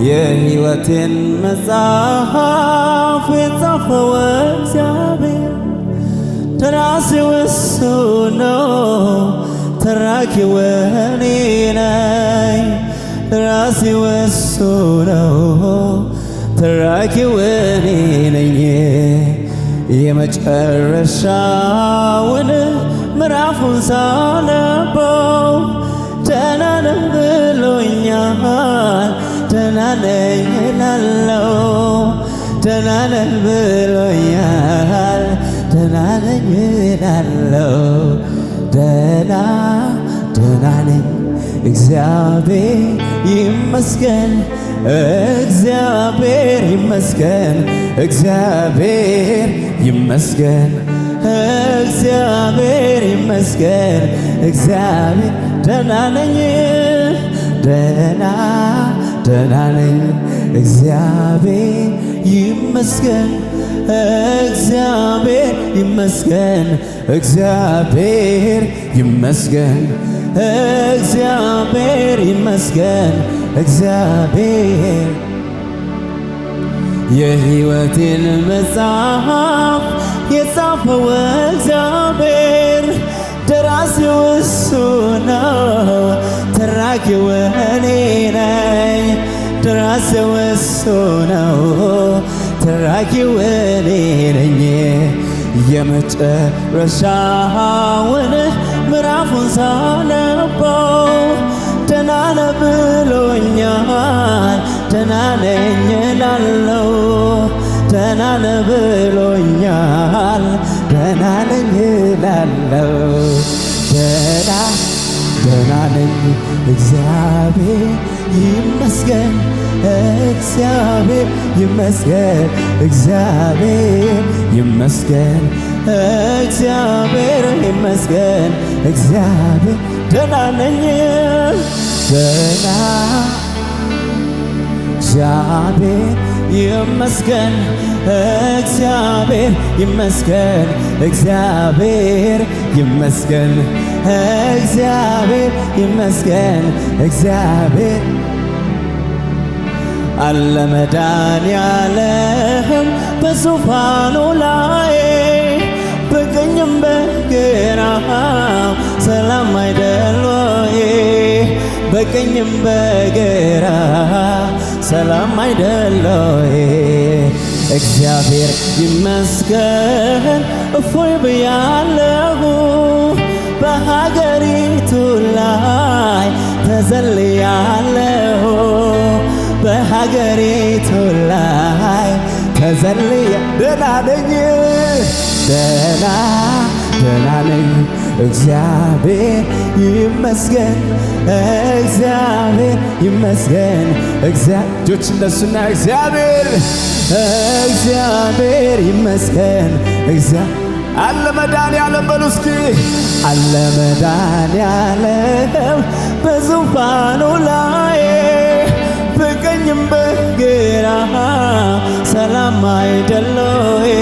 የሕይወቴን መጽሐፍ የጻፈው እግዚአብሔር ደራሲው እሱ ነው፣ ተራኪው እኔ ነኝ። ደራሲው እሱ ነው፣ ተራኪው እኔ ነኝ። የመጨረሻውን ምዕራፉን ሳነበው ደህና ነህ ብሎኛል፣ ደህና ነኝ እላለሁ። ደህና ነህ ብሎኛል፣ ደህና ነኝ እላለሁ። ደህና ነኝ እግዚአብሔር ይመስገን፣ እግዚአብሔር ይመስገን፣ እግዚአብሔር ይመስገን፣ እግዚአብሔር ይመስገን። እግዚአብሔር ደህና ነኝ፣ ደህና ነኝ። እግዚአብሔር ይመስገን፣ እግዚአብሔር ይመስገን፣ እግዚአብሔር ይመስገን፣ እግዚአብሔር ይመስገን። እግዚአብሔር የሕይወቴን መጽሐፍ የጻፈው እግዚአብሔር ደራሲው እሱ ነው፣ ተራኪው እኔ ነኝ። ደራሲው እሱ ነው፣ ተራኪው እኔ ነኝ። የመጨረሻውን ምዕራፉን ሳነበው ደህና ነህ ብሎኛል፣ ደህና ነኝ እላለሁ። ደህና ነህ ብሎኛል፣ ደህና ነኝ እላለሁ። ደህና ነኝ እግዚአብሔር ይመስገን፣ እግዚአብሔር ይመስገን፣ እግዚአብሔር ይመስገን፣ እግዚአብሔር ይመስገን። እግዚአብሔር ደህና ነኝ፣ እግዚአብሔር ይመስገን፣ እግዚአብሔር ይመስገን፣ እግዚአብሔር ይመስገን፣ እግዚአብሔር ይመስገን። እግዚአብሔር አለ መድኃኒዓለም በዙፋኑ ላይ በቀኝም በግራም ሰላም አይደል ወይ? በቀኝም በግራ ሰላም አይደል ወይ? እግዚአብሔር ይመስገን እፎይ ብያለሁ። በሀገሪቱ ላይ ተዘልያለሁ፣ በሀገሪቱ ላይ ተዘልያ። ደህና ነኝ፣ ደህና ነኝ እግዚአብሔር ይመስገን፣ እግዚአብሔር ይመስገን። እጆች እነሱና እግዚአብሔር ይመስገን። አለ መድኃኒዓለም በሉ እስኪ። አለ መድኃኒዓለም በዙፋኑ ላይ በቀኝም በግራ ሰላም አይደል ወይ?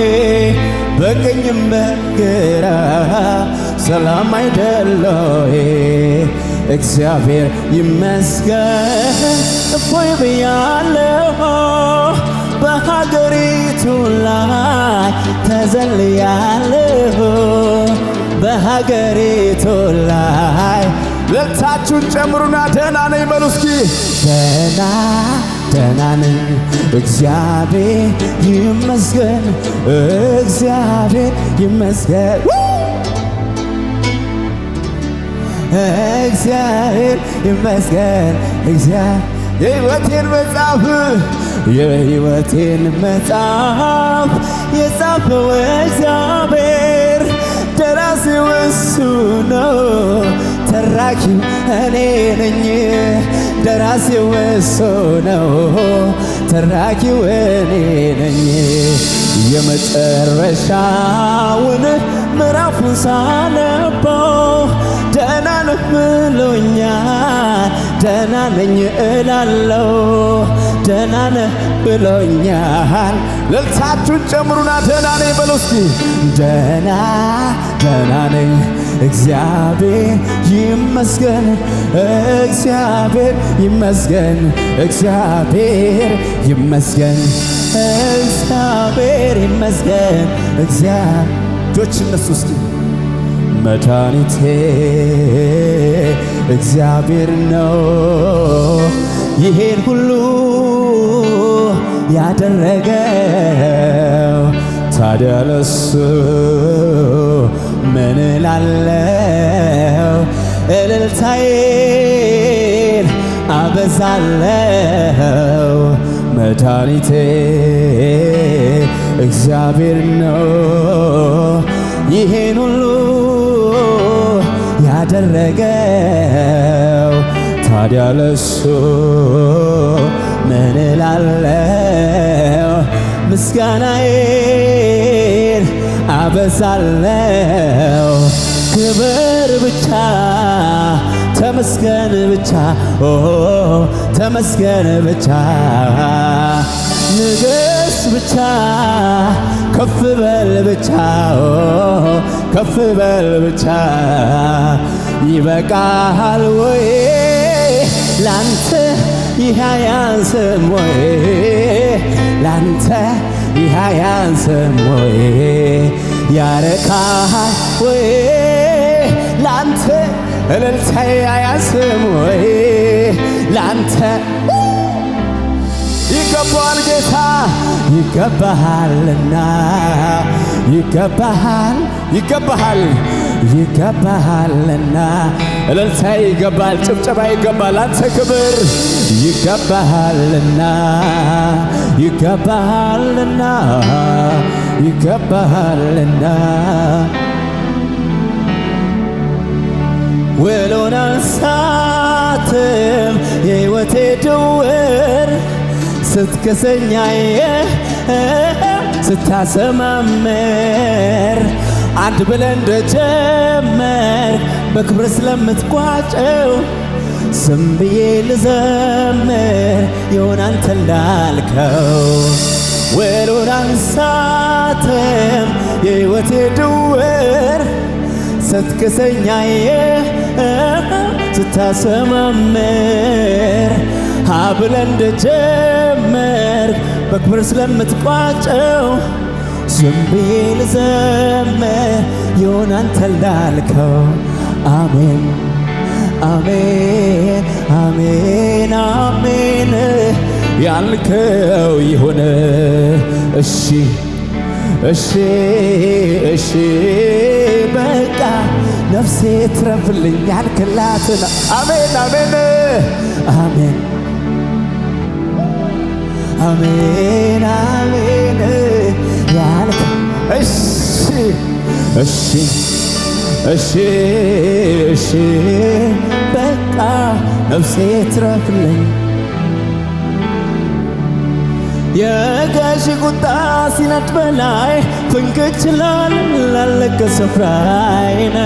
በቀኝም በግራ ሰላም አይደል ወይ? እግዚአብሔር ይመስገን እፎይ ብያለሁ። በሀገሪቱ ላይ ተዘልያለሁ፣ በሀገሪቱ ላይ። ልልታችሁን ጨምሩና ደህና ነኝ በሉ እስኪ። ደህና ነኝ እግዚአብሔር ይመስገን፣ እግዚአብሔር ይመስገን፣ እግዚአብሔር ይመስገን። የሕይወቴን መጽሐፍ የጻፈው እግዚአብሔር ደራሲው እሱ ነው፣ ተራኪው እኔ ነኝ። ደራሲው እሱ ነው፣ ተራኪው እኔ ነኝ። የመጨረሻውን ምዕራፉን ሳነበው ደህና ነህ ብሎኛል፣ ደህና ነኝ እላለሁ። ደህና ነህ ብሎኛል፣ እልልታችሁን ጨምሩና ደህና ነኝ በሉ እስኪ። ደህና ነኝ እግዚአብሔር ይመስገን፣ እግዚአብሔር ይመስገን፣ እግዚአብሔር ይመስገን፣ እግዚአብሔር ይመስገን። እጆች እነሱ እስኪ መድኃኒቴ እግዚአብሔር ነው ይሄን ሁሉ ያደረገው፣ ታዲያ ለሱ ምን እላለሁ? እልልታዬን አበዛለሁ። መድኃኒቴ እግዚአብሔር ነው ይሄን ሁሉ ያደረገው፣ ታዲያ ለሱ ምን እላለሁ? ምስጋናዬን አበዛለሁ። ክብር ብቻ ተመስገን ብቻ ተመስገን ብቻ፣ ንገስ ብቻ ከፍ በል ብቻ ከፍ በል ብቻ። ይበቃሃል ወይ ላንተ ይህ አያንስም ወይ? ላንተ ይህ አያንስም ወይ? ያረካሃል ወይ ላንተ እልልታዬ አያንስም ወይ? ላንተ ይገባሃል ጌታ ይገባሃልና፣ ይገባሃል ይገባሃል ይገባሃልና። እልልታ ይገባል፣ ጭብጨባ ይገባል፣ አንተ ክብር ይገባሃልና፣ ይገባሃልና፣ ይገባሃልና። ውሎን አልሳትም የሕይወቴ ድውር፣ ስትከሰኛየ ስታሰማምር፣ አንድ ብለን እንደጀመር በክብር ስለምትቋጨው፣ ዝም ብዬ ልዘምር ይሆን አንተ እንዳልከው። ውሎን አልሳትም የሕይወቴ ድውር፣ ስትከሰኛየ ስታሰማምር፣ ብለን እንደጀመር በክብር ስለምትቋጨው፣ ዝም ብዬ ልዘምር ይሆን አንተ እንዳልከው። አሜን አሜን አሜን አሜን ያልከው ይሁን። እሺ እሺ እሺ በቃ ነፍሴ ትረፍልኝ ያልክላትን። አሜን አሜን አሜን አሜን አሜን ያልክ። እሺ እሺ እሺ እሺ በቃ ነፍሴ ትረፍልኝ። የገዢ ቁጣ ሲነድ በላይ ፍንክች ላለቀ ስፍራዬን፣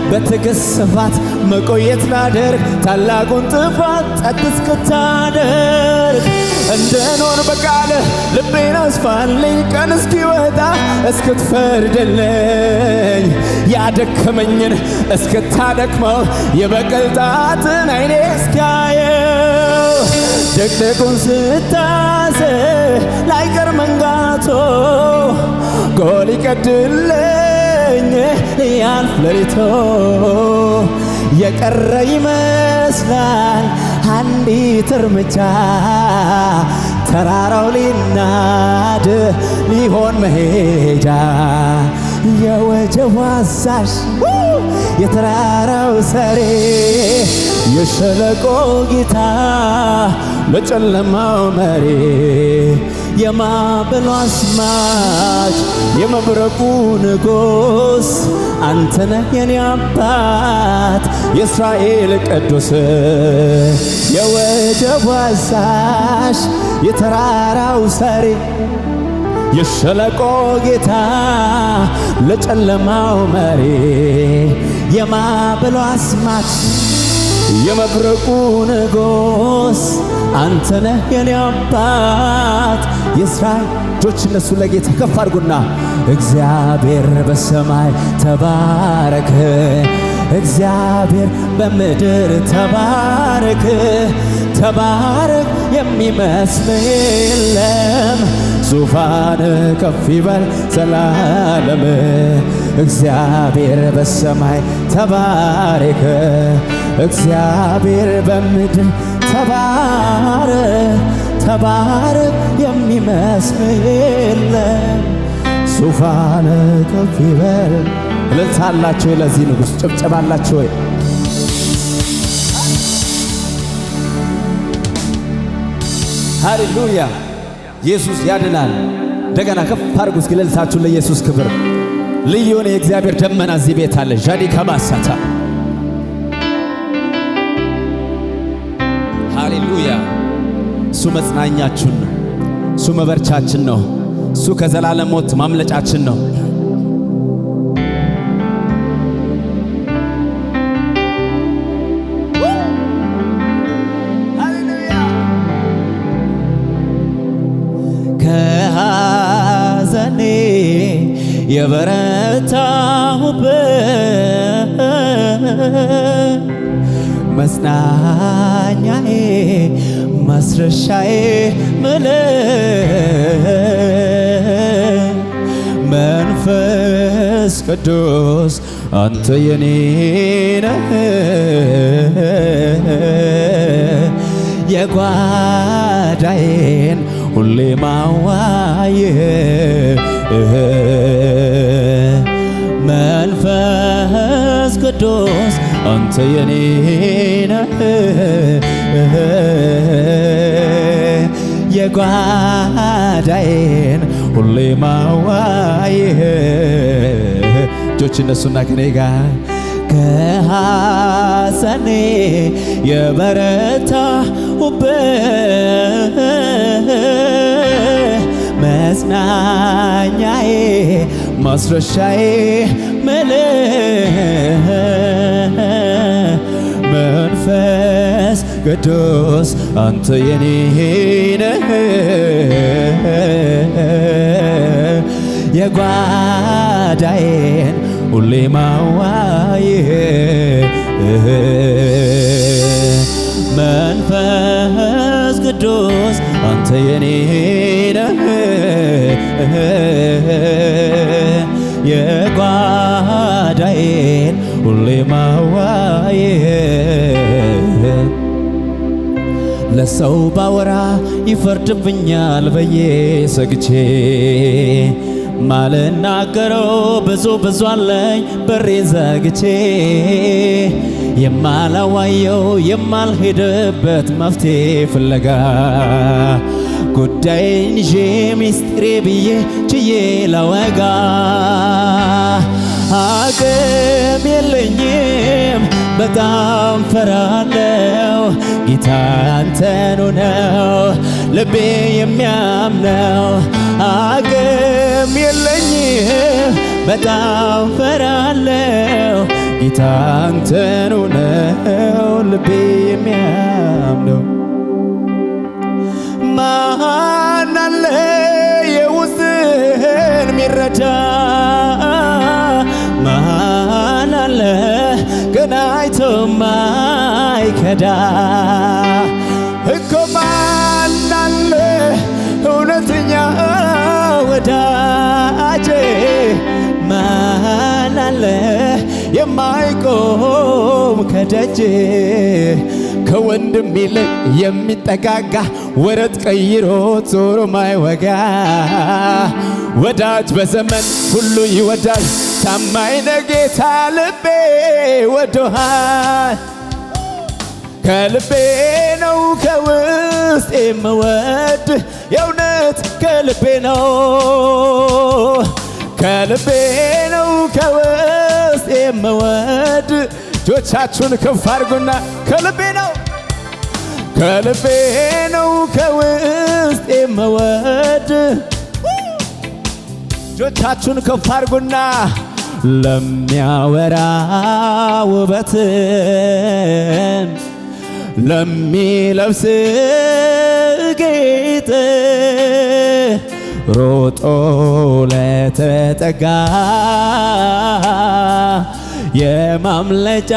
በትዕግሥት መቆየት ላደርግ ታላቁን ጥፋት ጸጥ እስክታደርግ፣ እንደኖር በቃልህ ልቤን አስፋልኝ ቀን እስኪወጣ እስክትፈርድልኝ፣ ያደከመኝን እስክታደክመው የበቀል ጣትን ዓይኔ እስኪያየው፣ ድቅድቁን ስታዝህ ላይቀር መንጋቶ ጎል ይቀድልኝ ያልፍ ሌሊቶ፣ የቀረ ይመስላል አንዲት እርምጃ ተራራው ሊናድ ሊሆን መሄጃ፣ የወጀቡ አዛዥ የተራራው ሰሬ የሸለቆ ጌታ ለጨለማው መሪ፣ የማዕበሉ አስማች የመብረቁ ንጉሥ አንተነህ የኔ አባት የእስራኤል ቅዱስ፣ የወጀቡ አዛዥ የተራራው ሰሪ የሸለቆ ጌታ ለጨለማው መሪ፣ የማዕበሉ አስማች የመብረቁ ንጉሥ አንተነህ የኔ አባት የእስራኤል እጆች እነሱ ለጌታ ከፍ አድርጉና እግዚአብሔር በሰማይ ተባረክ፣ እግዚአብሔር በምድር ተባረክ፣ ተባረክ የሚመስል የለም ዙፋን ከፍ ይበል ዘላለም። እግዚአብሔር በሰማይ ተባረክ፣ እግዚአብሔር በምድር ተባረክ፣ ተባረክ የሚመስል የለም ዙፋን ከፍ ይበል። እልልታላችሁ ለዚህ ንጉሥ ጭብጨባላችሁ ወይ? ሃሌሉያ! ኢየሱስ ያድናል። እንደገና ከፍ አድርጉ እስኪ እልልታችሁን ለኢየሱስ ክብር። ልዩ የሆነ የእግዚአብሔር ደመና እዚህ ቤት አለ። ዣዲ ከማሳታ ሃሌሉያ! እሱ መጽናኛችን ነው። እሱ መበርቻችን ነው። እሱ ከዘላለም ሞት ማምለጫችን ነው። ከሐዘኔ የበረታሁበት መጽናኛዬ ማስረሻዬ መንፈስ ቅዱስ አንተ የኔ ነህ የጓዳዬን ሁሌ ማዋዬ መንፈስ ቅዱስ አንተ የኔ ነህ የጓዳዬን ሁሌ ማዋዬ እጆች እነሱና ከኔ ጋር ከሐዘኔ የበረታሁበት መጽናኛዬ ማስረሻዬ መንፈስ ቅዱስ አንተ የኔ ነህ የጓዳዬን ሁሌ ማዋዬ መንፈስ ቅዱስ አንተ የኔ ነህ የጓዳዬን ሁሌ ማዋዬ ለሰው ባወራ ይፈርድብኛል ብዬ ሰግቼ ማልናገረው ብዙ አለኝ በሬን ዘግቼ የማላዋየው የማልሄድበት መፍትሄ ፍለጋ ጉዳይን ይዤ ሚስጥሬ ብዬ ችዬ ለወጋ አቅም የለኝም በጣም ፈራለው ጌታ አንተኑ ነው ልቤ የሚያምነው አቅም የለኝም በጣም ፈራለው ጌታ አንተኑ ነው ልቤ የሚያምነው ማን አለ የውስጥህን ሚረዳ ማን አለ ገና አይቶ ማይከዳ እኮ ማን አለ እውነተኛ ወዳጄ ማን አለ የማይቆም ከደጅ ከወንድም ይልቅ የሚጠጋጋ ወረት ቀይሮ ዞሮ ማይወጋ ወዳጅ በዘመን ሁሉ ይወዳል ታማኝ ነህ ጌታ ልቤ ወዶሃል ከልቤ ነው ከውስጥ የምወድ የእውነት ከልቤ ነው ከልቤ ነው ከውስጥ የምወድ እጆቻችሁን ከፍ አድርጉና ከልቤ ነው ከውስጥ የምወድ እጆቻችሁን ከፍ አድርጉና ለሚያወራ ውበትን ለሚለብስ ጌጥ ሮጦ ለተጠጋ የማምለጫ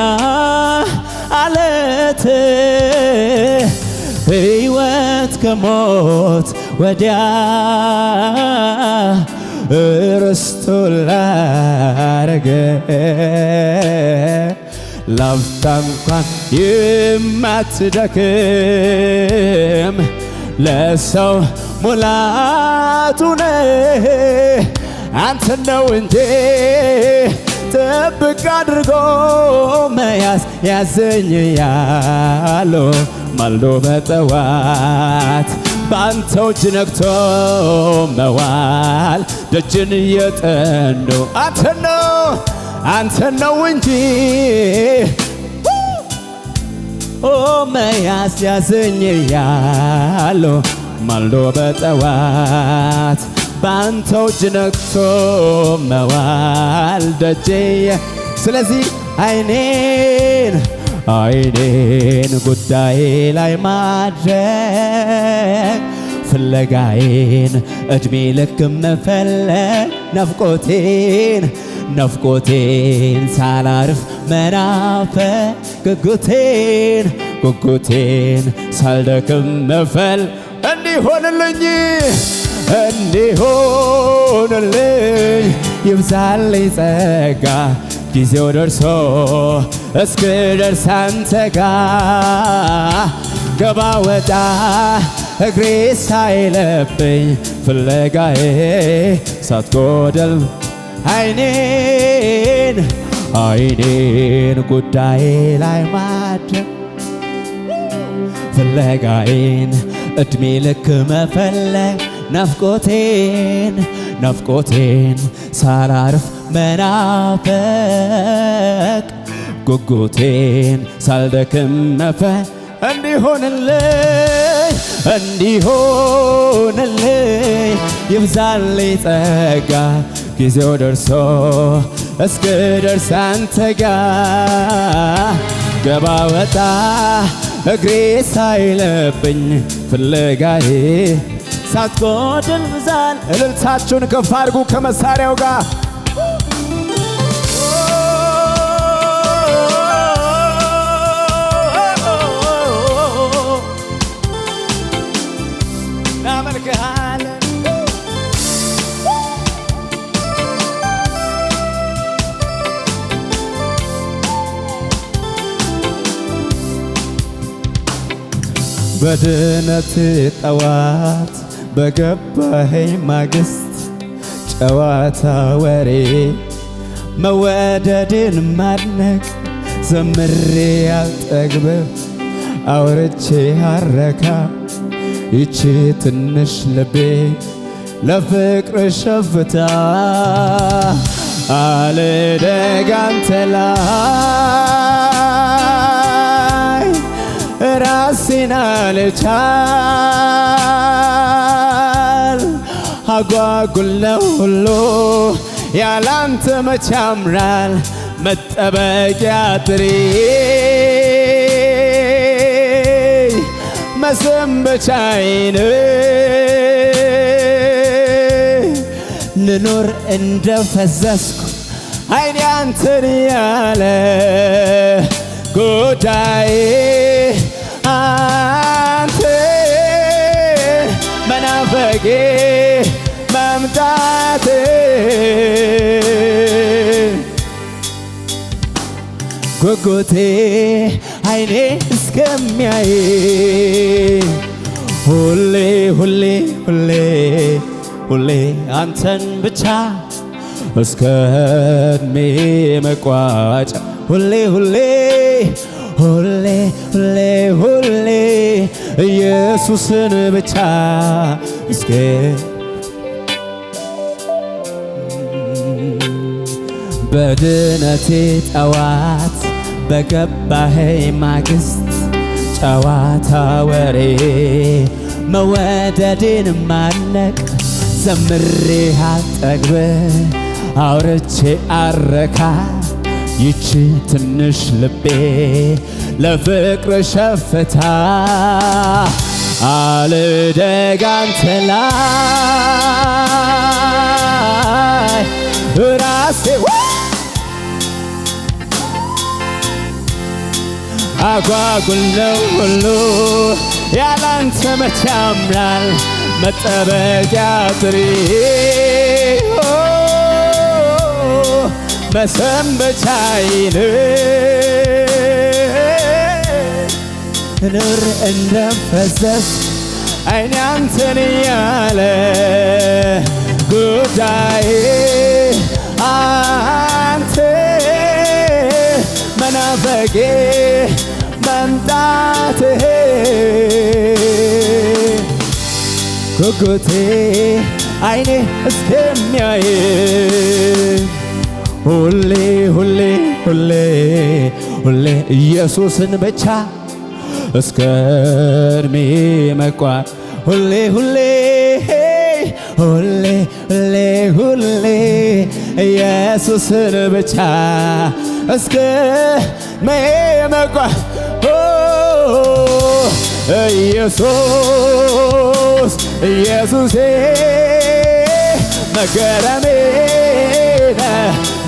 አለት ሕይወት ከሞት ወዲያ ርስቱ ላረገ ላፍታ እንኳን የማትደክም ለሰው ሙላቱ ነህ አንተ ነው እንጂ ጥብቅ አድርጎ መያዝ ያዘኝ ያለው ማልዶ በጠዋት በአንተው እጅ ነግቶ መዋል ደጅን እየጠኑ አንተ ነው እንጂ መያዝ ያዘኝ ያለው ማልዶ በጠዋት በአንተው እጅ ነግቶ መዋል ደጄ ስለዚህ አይኔን ጉዳዬ ላይ ማድረግ ፍለጋዬን እድሜ ልክ መፈለግ ናፍቆቴን ሳላርፍ መናፈቅ ጉጉቴን ሳልደክም መፈል እንዲሆንልኝ ይብዛልኝ ጸጋ ጊዜው ደርሶ እስክደርስ አንተ ጋር ገባ ወጣ እግሬ ሳይለብኝ ፍለጋዬ ሳትጎደል አይኔን ጉዳዬ ላይ ማድረግ ፍለጋዬን እድሜ ልክ መፈለግ ናፍቆቴን ሳላርፍ መናፈቅ ጉጉቴን ሳልደክም መፈለግ እንዲሆንልኝ ይብዛልኝ ጸጋ ጊዜው ደርሶ እስክደርስ አንተ ጋር ገባ ወጣ እግሬ ሳይለብኝ ፍለጋዬ ሳትጎድል ብዛል እልልታችሁን ከፍ አድርጉ ከመሳሪያው ጋር እናመልክሃለን በድነት ጠዋት በገባኸኝ ማግስት ጨዋታ ወሬ መወደድን ማድነቅ ዘምሬ አልጠግብ አውርቼ አረካ ይቺ ትንሽ ልቤ ለፍቅር ሸፍታ አልደግ አንተ ላይ ራሴን አልቻል አጓጉል ነው ሁሉ ያላንተ መች ያምራል መጠበቂያ ጥሪ መሰንበቻዬን ልኖር እንደፈዘዝኩ አይኔ አንተን ያለ ጉዳዬ አንተ መናፈቄ መምጣቴ ጉጉቴ አይኔ እስከሚያይ ሁሌ አንተን ብቻ እስከ ዕድሜ መቋጫ ሁሌ ኢየሱስን ብቻ እስከ በድነቴ ጠዋት በገባኸኝ ማግስት ጨዋታ ወሬ መወደድን ማነቅ ዘምሬ አልጠግብ አውርቼ አረካ ይቺ ትንሽ ልቤ ለፍቅር ሸፍታ አልደግ አንተ ላይ ራሴ አጓጉል ነው ሁሉ ያላንተ መቼ ያምራል መጠበቂያ ጥሪ መሰንበቻዬን ንር እንደፈሰስ ዓይኔ አንተን ያለ ጉዳዬ አንተ መናፈቄ መምጣትህ ጉጉቴ ዓይኔ እስከሚያይ ሁሌ ሁሌ ሁሌ ሁሌ ኢየሱስን ብቻ እስከ እድሜ መቋት ሁሌ ሁሌ ሁሌ ሁሌ ሁሌ ኢየሱስን ብቻ እስከ እድሜ መቋት ኢየሱስ ኢየሱሴ መገረሜ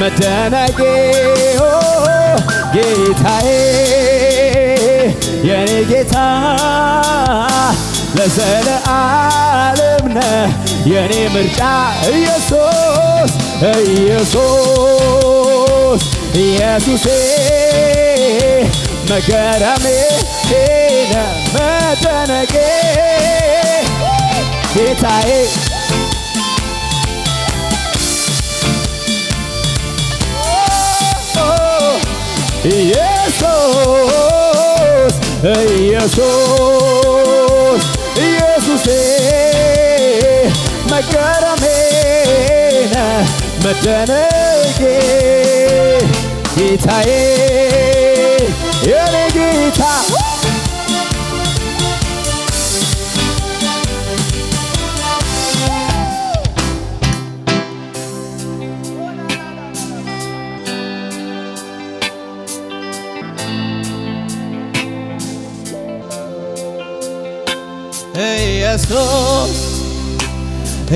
መደነቄ ጌታዬ የኔ ጌታ ለዘለዓለም ነህ የኔ ምርጫ ኢየሱስ ኢየሱስ ኢየሱሴ መገረሜ መደነቄ ጌታዬ ኢየሱስ ኢየሱስ ኢየሱሴ መገረሜ መደነቄ ጌታዬ የኔ ጌታ ኢየሱስ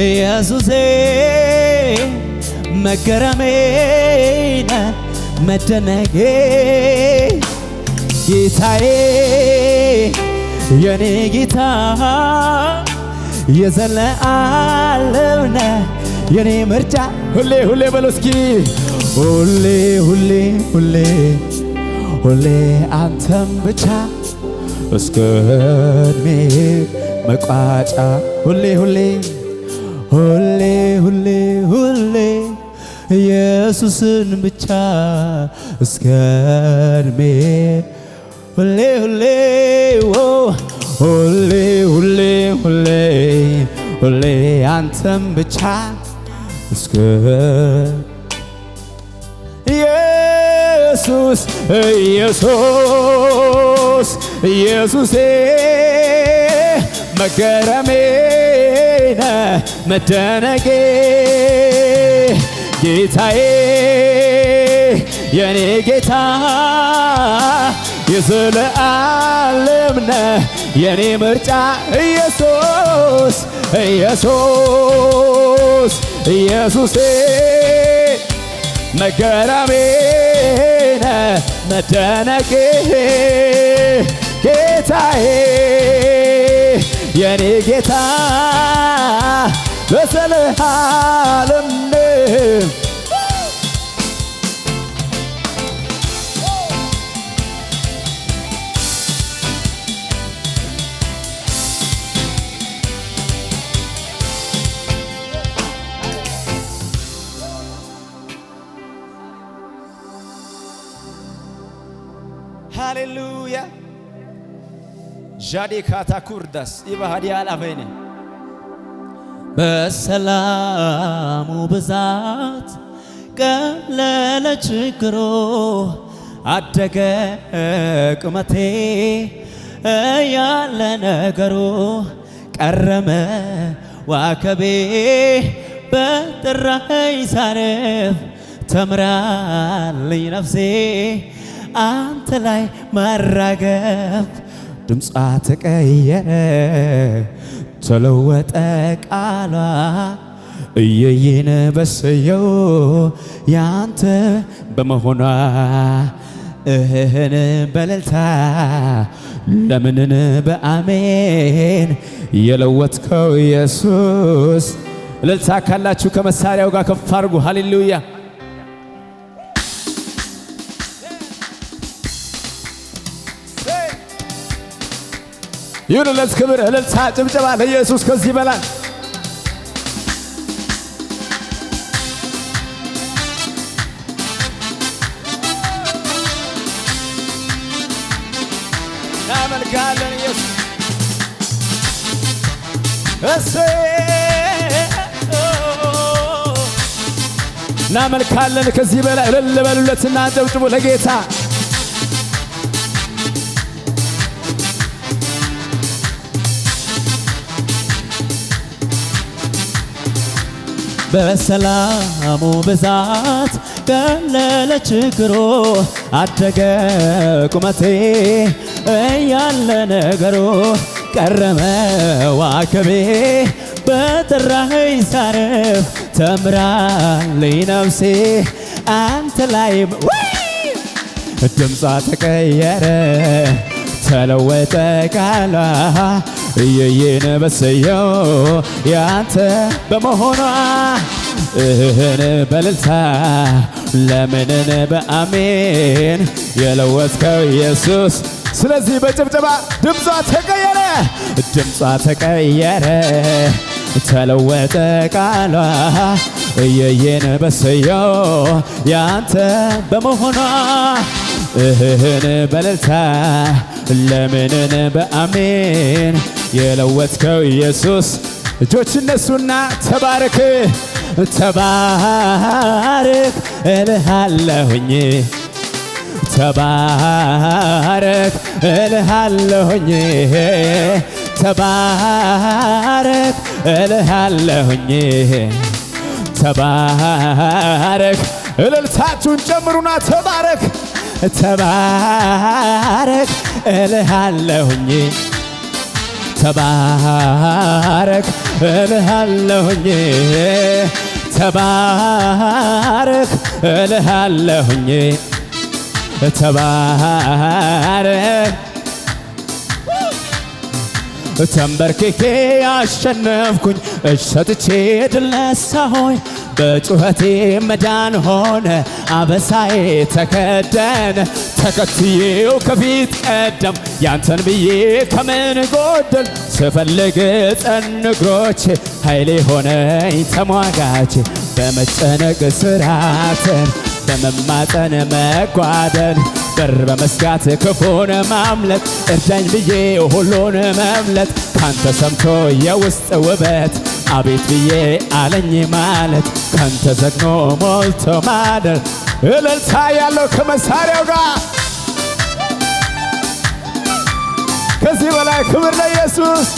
ኢየሱሴ መገረሜ መደነቄ ጌታዬ የኔ ጌታ የዘለዓለም ነህ የኔ ምርጫ ሁሌ ሁሌ በሉ እስኪ ሁሌ ሁሌ ሁሌ ሁሌ አንተም ብቻ እስከ እድሜ መቋጫ ሁሌ ሁሌ ሁሌ ሁሌ ሁሌ ኢየሱስን ብቻ እስከ እድሜ ሁሌ ሁሌ ሁሌ ሁሌ ሁሌ ሁሌ አንተም ብቻ እስከ ኢየሱስ ኢየሱስ ኢየሱሴ መገረሜ መደነቄ ጌታዬ የኔ ጌታ የዘለዓለም ነህ የኔ ምርጫ ኢየሱስ ኢየሱስ ኢየሱሴ መገረሜ መደነቄ ጌታዬ የኔ ጌታ ለዘለዓለም ሃሌሉያ ጃዴ ካታኩርዳስ ይባሃዲያ አላፈኔ በሰላሙ ብዛት ቀለለ ችግሮ አደገ ቁመቴ ያለ ነገሩ ቀረመ ዋከቤ በጠራኸኝ ሳርፍ ተምራለኝ ነፍሴ አንተ ላይ ማራገፍ ድምጿ ተቀየረ ተለወጠ ቃሏ እየየነ በሰየው ያንተ በመሆኗ እህን በለልታ ለምንን በአሜን የለወጥከው ኢየሱስ እልልታ ካላችሁ ከመሳሪያው ጋር ከፍ አድርጉ ሃሌሉያ ይሁንለት ክብር እልልታ ጭብጨባ ለኢየሱስ ከዚህ በላይ እናመልካለን ኢየሱስ እናመልካለን ከዚህ በላይ እልል በሉለትና ጨብጭቡ ለጌታ በሰላሙ ብዛት ቀለለ ችግሩ አደገ ቁመቴ እያለ ነገሩ ቀረመ ዋከቤ በጠራኸኝ ሳርፍ ተምራለኝ ነፍሴ አንተ ላይ ድምጿ ተቀየረ ተለወጠ ቃሏ እየየነ በሰየው ያንተ በመሆኗ እህን በልልታ ለምንን በአሜን የለወጥከው ኢየሱስ ስለዚህ በጭብጨባ ድምጿ ተቀየረ ተለወጠ ቃሏ እየየነ በሰየው ያንተ በመሆኗ እህን በልልታ ለምንን በአሜን የለወጥከው ኢየሱስ እጆች እነሱና ተባረክ ተባረክ እልሃለሁኝ ተባረክ እልሃለሁኝ ተባረክ እልሃለሁኝ ተባረክ እልልታችሁን ጨምሩና ተባረክ ተባረክ እልሃለሁኝ ተባረክ እልሃለሁኝ ተባረክ እልሃለሁኝ ተባረክ ተንበርክኬ አሸነፍኩኝ እጅ ሰጥቼ ድል ነሳሁኝ በጩኸቴ መዳን ሆነ አበሳዬ ተከደነ ተከትዬው ከፊት ቀደም ያንተን ብዬ ከምን ጎደል ስፈልግ ጸኑ እግሮቼ ኃይሌ ሆነኝ ተሟጋቼ በመጨነቅ ስራትን በመማፀን መጓደን በር በመስጋት ክፉን ማምለጥ እርዳኝ ብዬ ሁሉን መምለጥ ካንተ ሰምቶ የውስጥ ውበት አቤት ብዬ አለኝ ማለት ካንተ ዘግኖ ሞልቶ ማደር እልልታ ያለው ከመሳሪያው ጋር ከዚህ በላይ ክብር ለኢየሱስ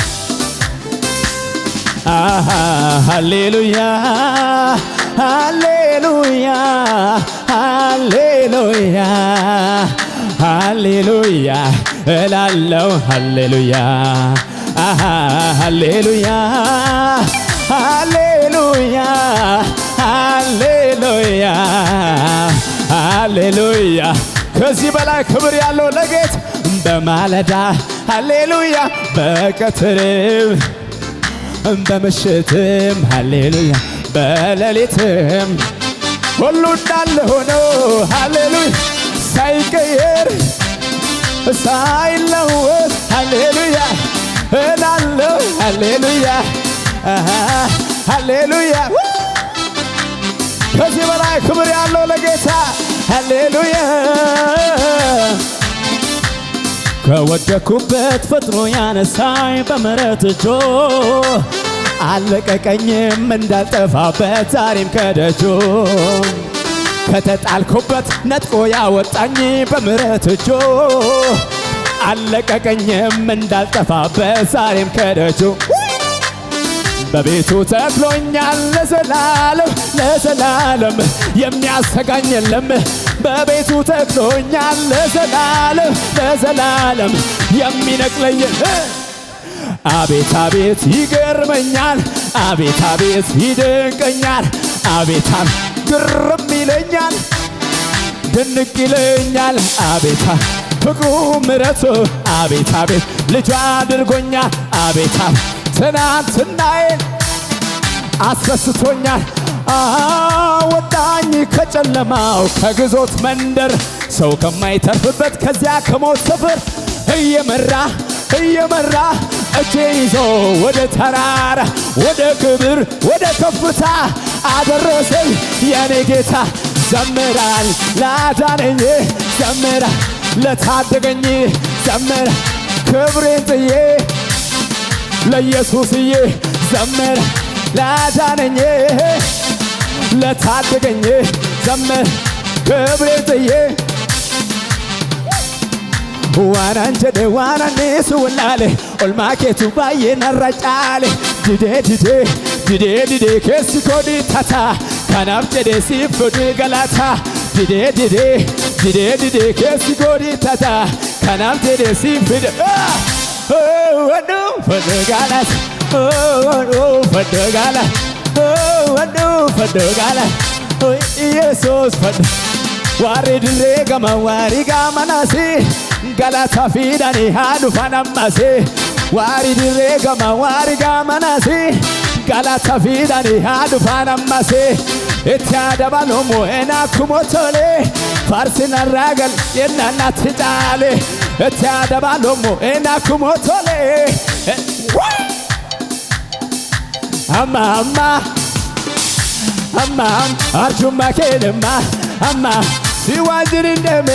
ሃሌሉያ ሃሌሉያ ሃሌሉያ ሃሌሉያ እላለሁ ሃሌሉያ ሃሌሉያ ሃሌሉያ ሃሌሉያ ሃሌሉያ ከዚህ በላይ ክብር ያለው ለጌታ በማለዳ ሃሌሉያ በቀትርም በምሽትም ሃሌሉያ በሌሊትም ሁሉ እንዳለ ሆኖ ሃሌሉያ ሳይቀየር ሳይለወጥ ሃሌሉያ እላለሁ ሃሌሉያ ሃሌሉያ ከዚህ በላይ ክብር ያለው ለጌታ ሃሌሉያ ከወደኩበት ፈጥኖ ያነሳኝ በምሕረት እጁ አለቀቀኝም እንዳልጠፋበት ዛሬም ከደጁ ከተጣልኩበት ነጥቆ ያወጣኝ በምሕረት እጁ አለቀቀኝም እንዳልጠፋበት ዛሬም ከደጁ በቤቱ ተክሎኛል ለዘላለም ለዘላለም የሚያሰጋኝ የለም በቤቱ ተክሎኛል ለዘላለም ለዘላለም የሚነቅለኝ አቤት አቤት ይገርመኛል አቤት አቤት ይደንቀኛል አቤት ግርም ይለኛል ድንቅ ይለኛል አቤት ፍቅሩ ምሕረቱ አቤት አቤት ልጅ አድርጎኛል አቤት ትናንትናዬን አስረስቶኛል አወጣኝ ከጨለማው ከግዞት መንደር ሰው ከማይተርፍበት ከዚያ ከሞት ስፍር እየመራ እጄን ይዞ ወደ ተራራ ወደ ክብር ወደ ከፍታ አደረሰኝ የኔ ጌታ ዘምራል ላዳነኝ ዘምራል ለታደገኝ ዘምራል ክብሬን ጥዬ ለኢየሱስዬ ዘምራል ላዳነኝ ለታደገኝ ዘምራል ክብሬን ጥዬ ዋናንጀዴ ዋናኔሱ ወላሌ ኦልማኬቱ ባዬ ነራጫሌ ዲዴ ኬሲ ኮዲ ታታ ከናፍ ጀዴ ሲፍዱ ገላታ ዲዴ ኬሲ ኮዲ ታታ ከናፍ ጀዴ ሲፍዱ ወዱ ፈደጋላት ፈደጋላት ኢየሱስ ፈደ ዋሪ ድሬ ገማ ዋሪ ጋመናሲ ገላታ ፊዳኒ ሃዱ ፈናማሲ ዋሪ ድሬ ገማ ዋሪ ጋመናሲ ገላታ ፊዳኒ ሃዱ ፈናማሲ እትያደባሎሞ ኤናኩሞቶሌ ፋርሲና ራገል የናናት ጫሌ እትያደባሎሞ ኤናኩሞቶሌ አማ አርጁማ ኬልማ አማ ሲዋጅር እንደሜ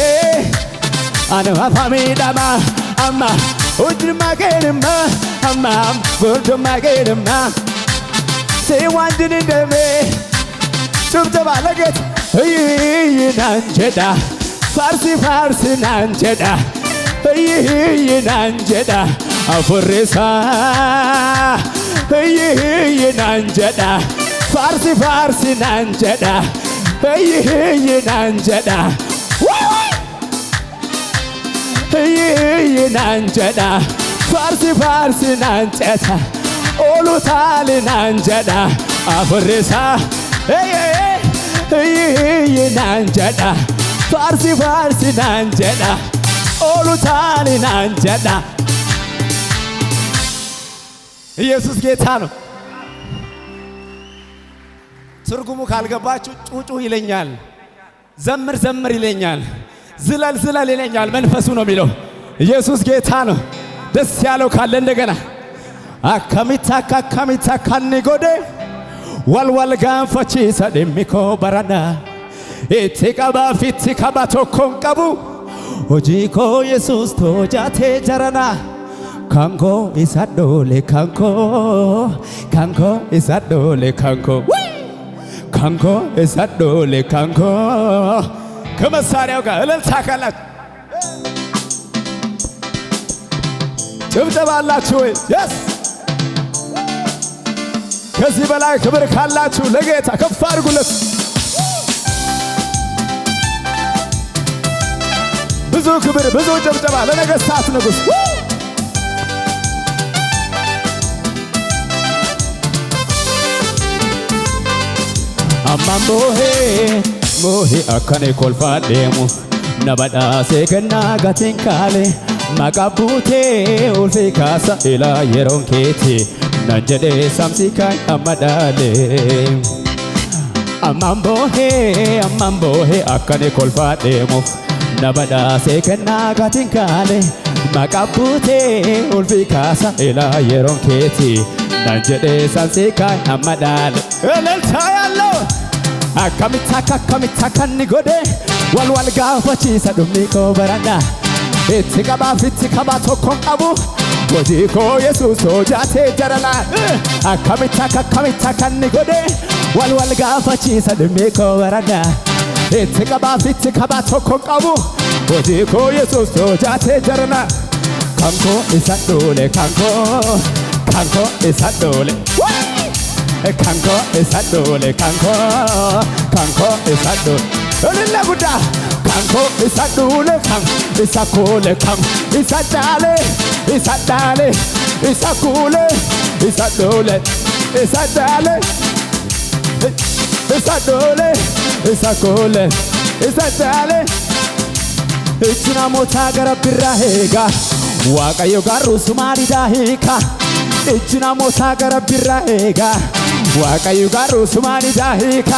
አነማ ፋሚዳማ አማ ኡጅማ ኬልማ አማ ጉርዱማ ኬልማ ሲዋጅር እንደሜ ጭብጨባ ለጌታ ናንጀዳ ፋርሲ ናንጀዳ ናንጀዳ አፉሪሳ ናንጀዳ ፋርሲ ናንጀዳ ናንጀዳ ናንጀዳ ፋርሲ ናንጀዳ ኦሉታል ናንጀዳ አፍሬሳ ናንጀዳ ፋርሲ ናንጀዳ ኦሉታል ናንጀዳ ኢየሱስ ጌታ ነው። ትርጉሙ ካልገባችሁ ጩጩ ይለኛል፣ ዘምር ይለኛል፣ ዝለል ይለኛል። መንፈሱ ነው የሚለው። ኢየሱስ ጌታ ነው። ደስ ያለው ካለ እንደገና አካሚታ ካኒጎዴ ወልወል ጋንፈቺ ሰደሚኮ በራና ኢቲቀባ ፊቲ ከባቶ ኮንቀቡ ሆጂኮ ኢየሱስ ቶጃቴ ጀረና ካንኮ ኢሳዶሌ ካንኮ ኢሳዶሌ ካንኮ ኢሳዶሌ ካንኮ ከመሳሪያው ጋር እልልታ ካላችሁ ጭብጨባ አላችሁ ወይ? የስ ከዚህ በላይ ክብር ካላችሁ ለጌታ ከፍ አድርጉለት። ብዙ ክብር ብዙ ጭብጨባ ለነገሥታት ንጉሥ አማምቦሄ ሞሄ አካኔ ኮልፋዴሙ ነባዳሴ ገና ጋቴን ካሌ ማቃቡቴ ኡልፌ ካሳ ኢላ የሮንኬቲ ናንጀዴ ሳምሲካይ አማዳሌ አማምቦሄ አካኔ ኮልፋዴሙ ነባዳሴ ገና ጋቴን ካሌ ማቃቡቴ ኡልፌ ካሳ ኢላ የሮንኬቲ ናንጀዴ ሳምሲካይ አማዳሌ እልልታ ያለው akkamitta kanni godhe wal gaafachiisa dhumni koo barana itti qabaa fitti qabaa tokkoon qabu hojii koo Yesuus hojjaatee jarala akkamitta kanni godhe wal gaafachiisa dhumni koo barana itti qabaa fitti qabaa tokkoon qabu hojii koo Yesuus hojjaatee jarala kanko isa dhoole kanko isa dhoole ካንኮ እሳዶሌ ካንኮ ካንኮ እሳዶ እልለ ጉዳ ካንኮ እሳዶሌ ካን እሳኮሌ ካን እሳዳሌ እሳዳሌ እሳኮሌ እሳዶሌ እሳዳሌ እሳዶሌ እሳኮሌ እሳዳሌ እችና ሞታ ገረብራ ሄጋ ዋቀዮ ጋሩ ሱማሊዳ ሂካ እችና ሞታ ገረብራ ሄጋ ዋቀዮ ጋሩ ሱማሊዳ ሂካ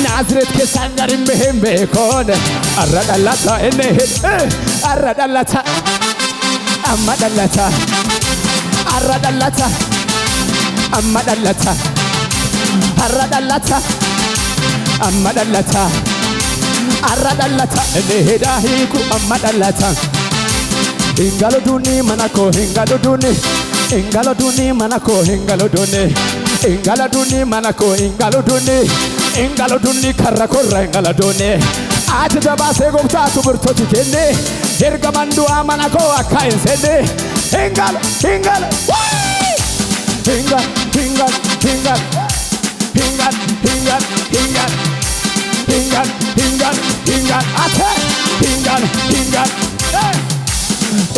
ናዝሬት ከሳንጋሪ መሄም በኮነ አረዳላታ እነሄድ አረዳላታ አማዳላታ አረዳላታ አማዳላታ አረዳላታ አማዳላታ አረዳላታ እነሄዳ ሂኩ አማዳላታ Ingaloduni manako ingaloduni ingaloduni manako ingaloduni ingaloduni manako ingaloduni ingaloduni karakorra ingaloduni Aja base gopta tuburtoti kenne ergamandu amanako akaensene ingal ingal ingal ingal ingal ingal ingal ingal ingal ingal ingal ate ingal ingal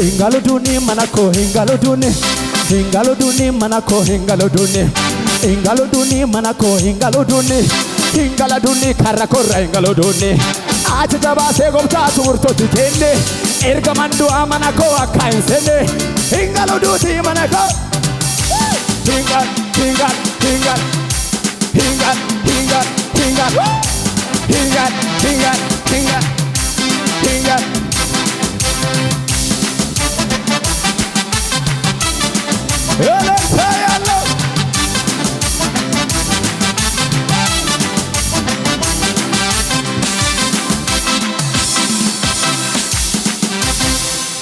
Ingaloduni manako ingaloduni ingaloduni manako ingaloduni ingaloduni manako ingaloduni ingaloduni karakorra ingaloduni Aja base gopta tuburtoti kenne ergamandu amanako akaensene ingaloduni manako ingal ingal ingal ingal ingal ingal ingal ingal ingal ingal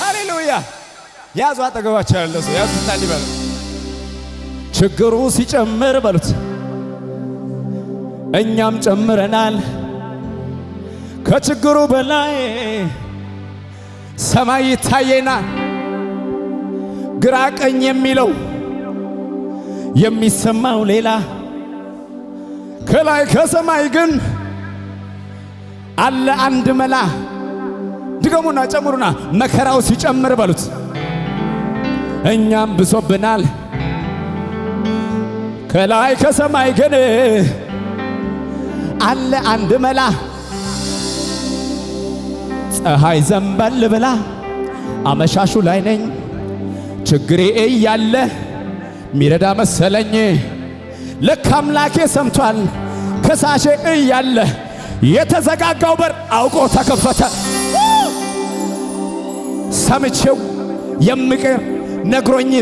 ሃሌሉያ ያዙ አጠገባቸው ያለው ሰው ያዙ ታሊ በሉ ችግሩ ሲጨምር በሉት እኛም ጨምረናል ከችግሩ በላይ ሰማይ ይታየናል ግራ ቀኝ የሚለው የሚሰማው ሌላ ከላይ ከሰማይ ግን አለ አንድ መላ ድገሙና ጨምሩና መከራው ሲጨምር በሉት እኛም ብሶብናል ከላይ ከሰማይ ግን አለ አንድ መላ ፀሐይ ዘንበል ብላ አመሻሹ ላይ ነኝ ችግሬ እያለ ሚረዳ መሰለኝ ለካ አምላኬ ሰምቷል ከሳሼ እያለ የተዘጋጋው በር አውቆ ተከፈተ ሰምቼው የሚቀር ነግሮኝ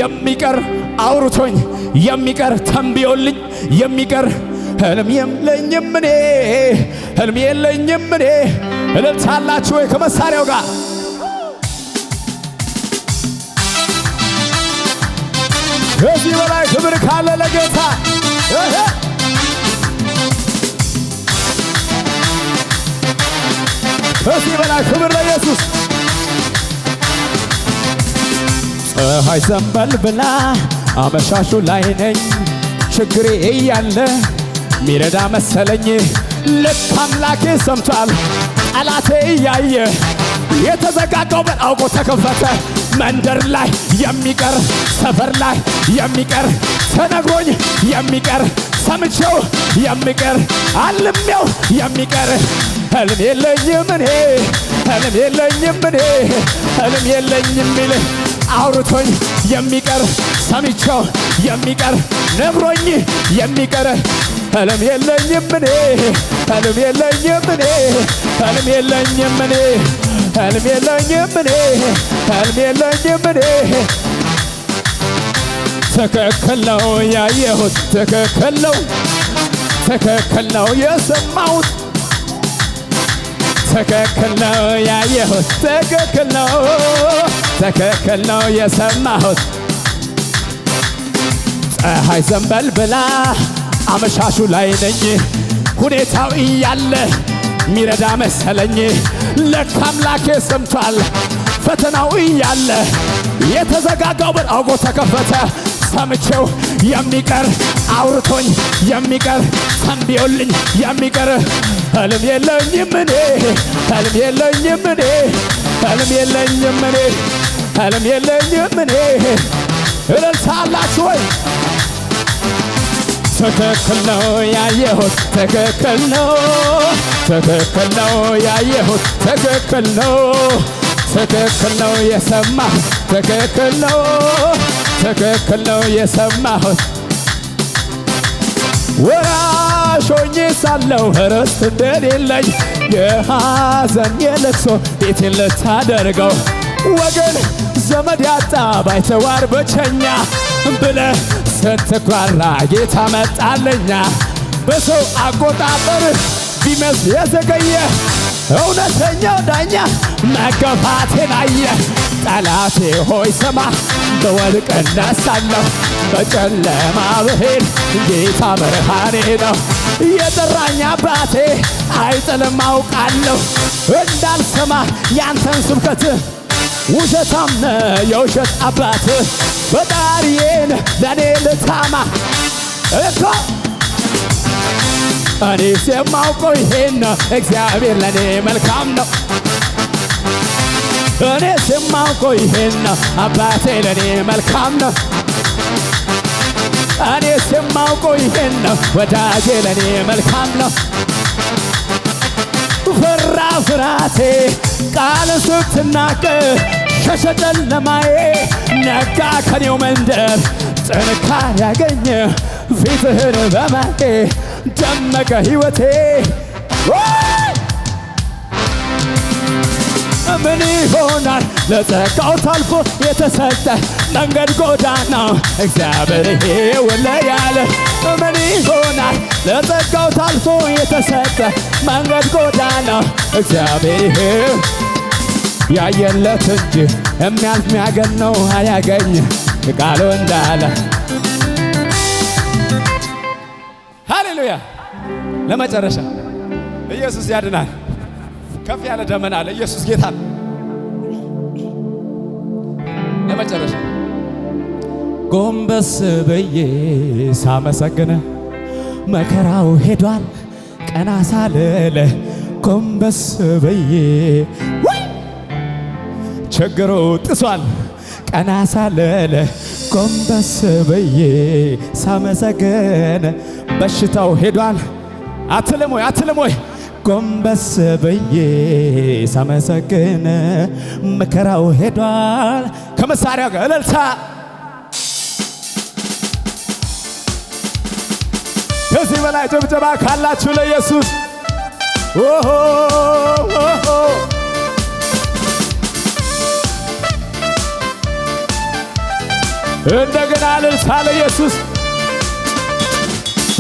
የሚቀር አውርቶኝ የሚቀር ተንብዮልኝ የሚቀር ህልም የለኝም እኔ ህልም የለኝም እኔ እልልታላችሁ ወይ ከመሳሪያው ጋር ከዚህ በላይ ክብር ካለ ለጌታ ከዚህ በላይ ክብር ለኢየሱስ ፀሐይ ዘንበል ብላ አመሻሹ ላይ ነኝ ችግሬ እያለ ሚረዳ መሰለኝ ልክ አምላኬ ሰምቷል ጠላቴ እያየ የተዘጋጋው በር አውቆ ተከፈተ መንደር ላይ የሚቀር ሰፈር ላይ የሚቀር ተነግሮኝ የሚቀር ሰምቼው የሚቀር አልሜው የሚቀር ህልም የለኝም እኔ ህልም የለኝም እኔ ህልም የለኝም ቢል አውርቶኝ የሚቀር ሰምቼው የሚቀር ነግሮኝ የሚቀር ህልም የለኝም እኔ ህልም የለኝም እኔ ህልም የለኝም እኔ ህልም የለኝም እኔ ህልም የለኝም እኔ ትክክል ነው ያየሁት ትክክል ነው የሰማሁት ትክክል ነው ያየሁት ትክክል ነው የሰማሁት ፀሐይ ዘንበል ብላ አመሻሹ ላይ ነኝ ሁኔታው እያለ ሚረዳ መሰለኝ ለካ አምላኬ ሰምቷል ፈተናው እያለ የተዘጋጋው በር አውቆ ተከፈተ ሰምቼው የሚቀር አውርቶኝ የሚቀር ተንብዮልኝ የሚቀር ህልም የለኝም እኔ ህልም የለኝም እኔ ህልም የለኝም እኔ ህልም የለኝም እኔ እልልታ አላችሁ ወይ? ትክክል ነው ያየሁት ትክክል ነው ትክክል ነው ያየሁት ትክክል ነው ትክክል ነው የሰማሁት ትክክል ነው ትክክል ነው የሰማሁት ወራሽ ሆኜ ሳለሁ ርስት እንደሌለኝ የሐዘን የለቅሶ ቤቴን ልታደርገው ወገን ዘመድ ያጣ ባይተዋር ብቸኛ ብለህ ስትጓራ ጌታ መጣለኛ በሰው አቆጣጠር ቢመስል የዘገየ እውነተኛው ዳኛ መገፋቴን አየ ጠላቴ ሆይ ስማ በወድቅ እነሳለሁ በጨለማ ብሄድ ጌታ ብርሃኔ ነው የጠራኝ አባቴ አይጥልም አውቃለሁ እንዳልሰማ ያንተን ስብከት ውሸታም ነህ የውሸት አባት ፈጣሪዬን ለኔ ልታማ እኮ እኔስ የማውቀው ይሄን ነው እግዚአብሔር ለኔ መልካም ነው እኔስ የማውቀው ይሄን ነው አባቴ ለኔ መልካም ነው እኔስ የማውቀው ይሄን ነው ወዳጄ ለኔ መልካም ነው ፈራ ፍራቴ ቃል ስትናገር ሸሸ ጨለማዬ ነጋ ከኔው መንደር ጥንካሬ ያገኘ ፊትህን በማየቴ ደመቀ ሕይወቴ ምን ይሆናል ለጸጋው ታልፎ የተሰጠ መንገድ ጎዳና እግዚአብሔር ይሄውለ ያለ ምን ይሆናል ለጸጋው ታልፎ የተሰጠ መንገድ ጎዳና እግዚአብሔር ይሄው ያየለት እንጂ የሚያልፍ የሚያገኘው አያገኝ ቃሉ እንዳለ ሃሌሉያ ለመጨረሻ ኢየሱስ ያድናል ከፍ ያለ ደመና አለ ኢየሱስ ጌታ ለመጨረሻ ጎንበስ ብዬ ሳመሰግነ መከራው ሄዷል ቀና ሳልል ጎንበስ ብዬ ችግሩ ጥሷል ቀና ሳልል ጎንበስ ብዬ ሳመሰግን በሽታው ሄዷል አትልም ወይ ጎንበስ ብዬ ሳመሰግን መከራው ሄዷል ከመሳሪያ ጋር እልልታ ከዚህ በላይ ጭብጨባ ካላችሁ ለኢየሱስ እንደገና እልልታ ለኢየሱስ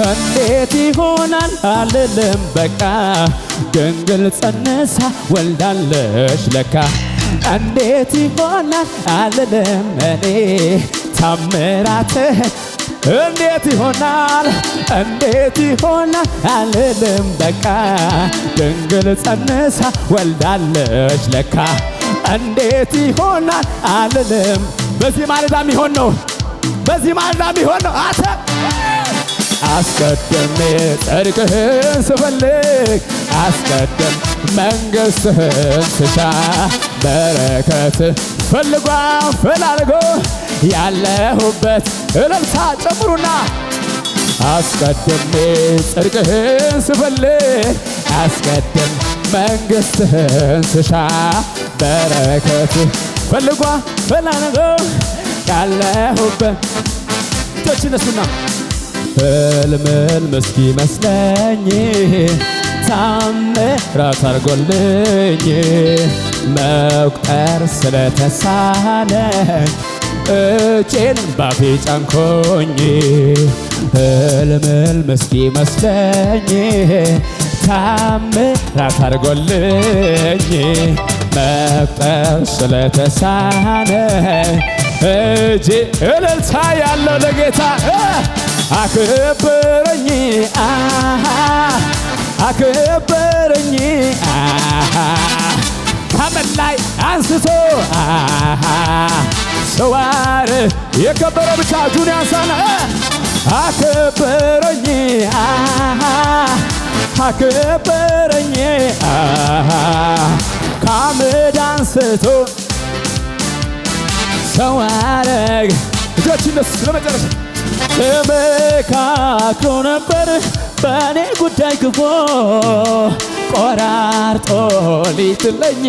እንዴት ይሆናል አልልም በቃ ድንግል ጸንሳ ወልዳለች ለካ እንዴት ይሆናል አልልም እኔ ታምራትህን እንዴት ይሆናል አልልም በቃ ድንግል ጸንሳ ወልዳለች ለካ እንዴት ይሆናል አልልም በዚህ ማለዳ የሚሆን ነው አተ አስቀድሜ ጽድቅህን ስፈልግ አስቀድም መንግሥትህን ስሻ በረከት ፈላልጎ ያለሁበት እልልታ ጨምሩና አስቀድሜ ጽድቅህን ስፈልግ አስቀድም መንግሥትህን ስሻ በረከት ፈላልጎ ያለሁበት እጆች እነሱና ሕልም እስኪመስለኝ ታምራት አድርጎልኝ መቁጠር ስለተሳነኝ እጄን ባፌ ጫንኩኝ ሕልም እስኪመስለኝ ታምራት አድርጎልኝ መቁጠር ስለተሳነኝ እጄ እልልታ ያለው ለጌታ አክብረኝ ከመን ላይ አንስቶ ሰዋር የከበረ ብቻ እጁን ያንሳና አከበረኝ አከበረኝ ከአመድ አንስቶ ሰው አረግ እጆች እነሱ ለመጨረሻ ተመካክሮ ነበር በእኔ ጉዳይ ክፎ ቆራርጦ ሊጥለኝ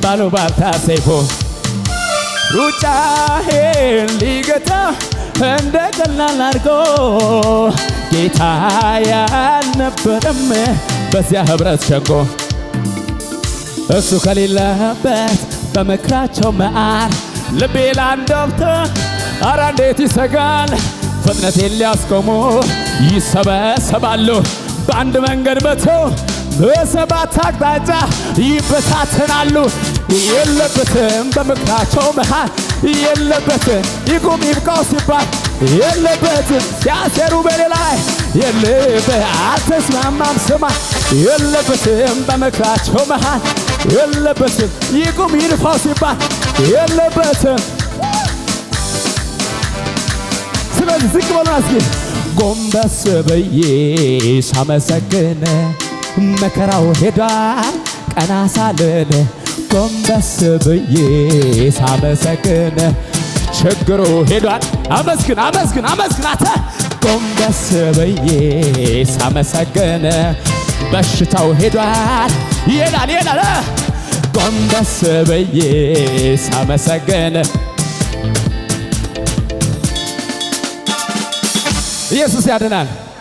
ባሉባልታ ሰይፎ ሩጫዬን ሊገታ እንደ ቀላል አድርጎ ጌታ ያልነበረም በዚያ ኅብረት ሸንጎ እሱ ከሌለበት በምክራቸው መዓር ልቤ ላንደብተ አረ እንዴት ይሰጋል ፍጥነቴን ሊያስቆሙ ይሰበሰባሉ በአንድ መንገድ መተው በሰባት አቅጣጫ ይበታተናሉ የለበትም በምክራቸው መሃል የለበትም ይቁም ይብቃው ሲባል የለበትም ሲያሴሩ በኔ ላይ የለበት አልተስማማም ስማ የለበትም በምክራቸው መሃል የለበትም ይቁም ይድፋው ሲባል የለበትም ስለዚህ ዝቅ በሉና እስኪ ጎንበስ ብዬ ሳመሰግን መከራው ሄዷል ቀና ሳልል ጎንበስ ብዬ ሳመሰግን ችግሩ ሄዷል አመስግን አመስግን አመስግን አተ ጎንበስ ብዬ ሳመሰግን በሽታው ሄዷል ይሄዳል ይሄዳል ጎንበስ ብዬ ሳመሰግን ኢየሱስ ያድናል።